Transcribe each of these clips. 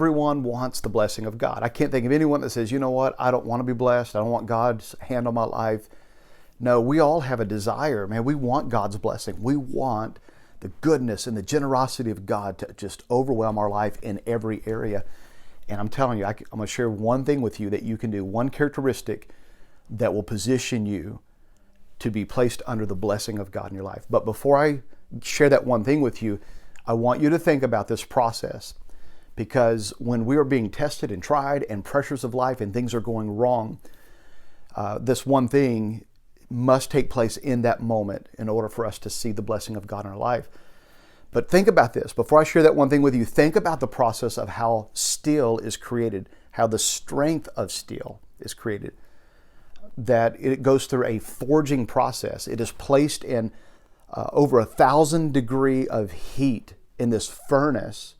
Everyone wants the blessing of God. I can't think of anyone that says, you know what, I don't want to be blessed. I don't want God's hand on my life. No, we all have a desire, man. We want God's blessing. We want the goodness and the generosity of God to just overwhelm our life in every area. And I'm telling you, I'm going to share one thing with you that you can do, one characteristic that will position you to be placed under the blessing of God in your life. But before I share that one thing with you, I want you to think about this process. Because when we are being tested and tried and pressures of life and things are going wrong, this one thing must take place in that moment in order for us to see the blessing of God in our life. But think about this. Before I share that one thing with you, think about the process of how steel is created, how the strength of steel is created. That it goes through a forging process. It is placed in over 1,000 degrees of heat in this furnace.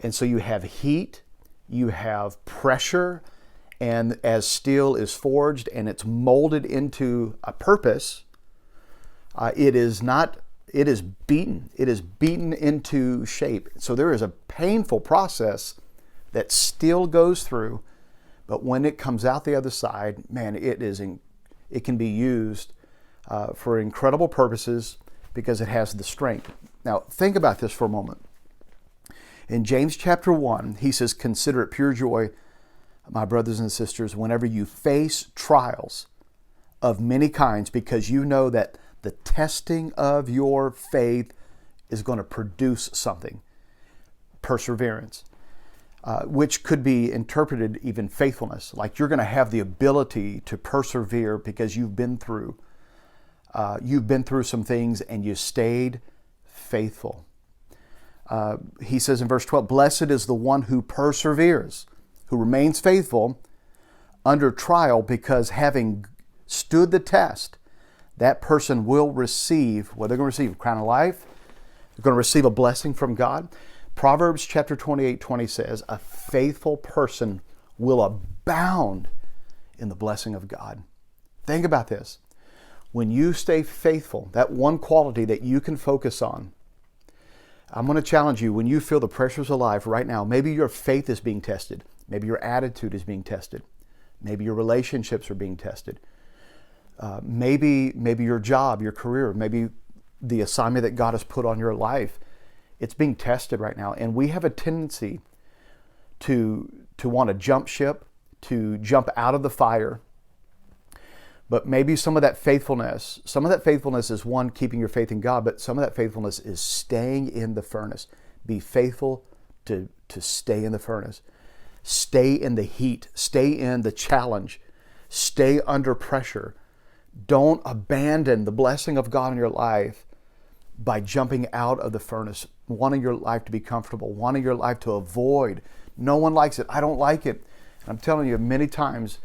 And so you have heat, you have pressure, and as steel is forged and it's molded into a purpose, it is beaten into shape. So there is a painful process that steel goes through, but when it comes out the other side, man, it can be used for incredible purposes because it has the strength. Now, think about this for a moment. In James chapter 1, he says, "Consider it pure joy, my brothers and sisters, whenever you face trials of many kinds, because you know that the testing of your faith is going to produce something, perseverance, which could be interpreted even faithfulness. Like you're going to have the ability to persevere because you've been through some things and you stayed faithful." He says in verse 12, "Blessed is the one who perseveres, who remains faithful under trial, because having stood the test, that person will receive," what they're going to receive, a crown of life. They're going to receive a blessing from God. Proverbs chapter 28:20 says, "A faithful person will abound in the blessing of God." Think about this. When you stay faithful, that one quality that you can focus on, I'm going to challenge you, when you feel the pressures of life right now, maybe your faith is being tested. Maybe your attitude is being tested. Maybe your relationships are being tested. Maybe your job, your career, maybe the assignment that God has put on your life, it's being tested right now. And we have a tendency to want to jump ship, to jump out of the fire. But maybe some of that faithfulness is one, keeping your faith in God, but some of that faithfulness is staying in the furnace. Be faithful to stay in the furnace. Stay in the heat. Stay in the challenge. Stay under pressure. Don't abandon the blessing of God in your life by jumping out of the furnace, wanting your life to be comfortable, wanting your life to avoid. No one likes it. I don't like it. And I'm telling you, many times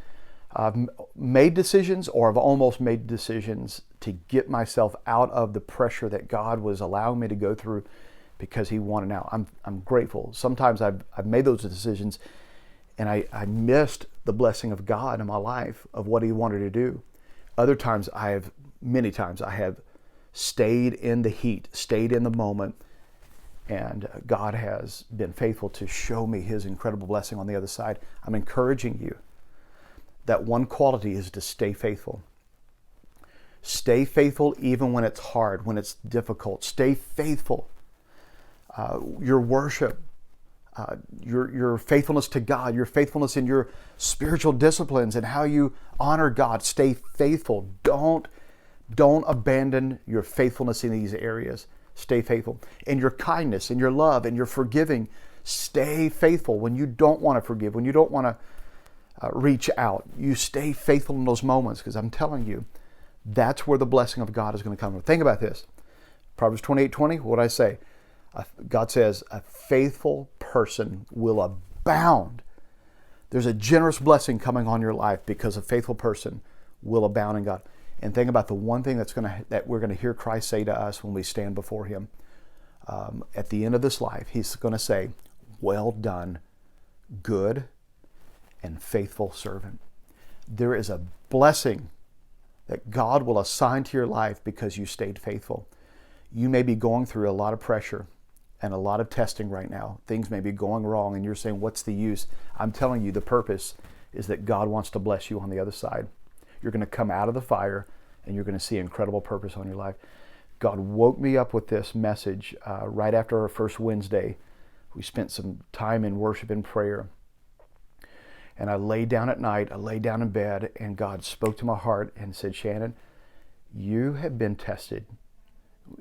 I've made decisions, or I've almost made decisions to get myself out of the pressure that God was allowing me to go through because He wanted out. I'm grateful. Sometimes I've made those decisions and I missed the blessing of God in my life of what He wanted to do. Other times many times I have stayed in the heat, stayed in the moment, and God has been faithful to show me His incredible blessing on the other side. I'm encouraging you. That one quality is to stay faithful. Stay faithful even when it's hard, when it's difficult. Stay faithful. Your worship, your faithfulness to God, your faithfulness in your spiritual disciplines and how you honor God. Stay faithful. Don't abandon your faithfulness in these areas. Stay faithful. In your kindness, in your love, in your forgiving, stay faithful. When you don't want to forgive, when you don't want to reach out, you stay faithful in those moments, because I'm telling you, that's where the blessing of God is going to come. Think about this. Proverbs 28:20, what did I say? God says, a faithful person will abound. There's a generous blessing coming on your life because a faithful person will abound in God. And think about the one thing that we're going to hear Christ say to us when we stand before Him. At the end of this life, He's going to say, "Well done, good and faithful servant." There is a blessing that God will assign to your life because you stayed faithful. You may be going through a lot of pressure. and a lot of testing right now. Things may be going wrong, and you're saying, what's the use? I'm telling you, the purpose is that God wants to bless you on the other side. You're going to come out of the fire, and you're going to see incredible purpose on your life. God woke me up with this message right after our first Wednesday. We spent some time in worship and prayer. And I laid down at night, I laid down in bed, and God spoke to my heart and said, Shannon, you have been tested.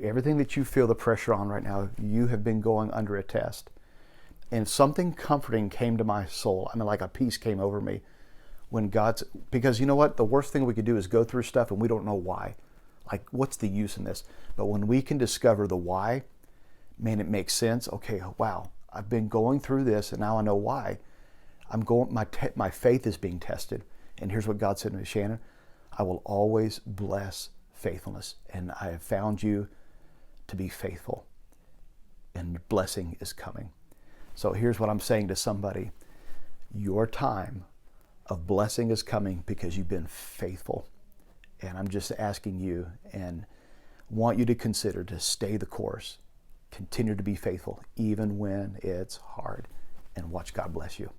Everything that you feel the pressure on right now, you have been going under a test. And something comforting came to my soul. I mean, like a peace came over me when because you know what? The worst thing we could do is go through stuff and we don't know why. Like, what's the use in this? But when we can discover the why, man, it makes sense. Okay, wow, I've been going through this and now I know why. My faith is being tested. And here's what God said to me, Shannon, I will always bless faithfulness. And I have found you to be faithful. And blessing is coming. So here's what I'm saying to somebody. Your time of blessing is coming because you've been faithful. And I'm just asking you and want you to consider to stay the course. Continue to be faithful even when it's hard. And watch God bless you.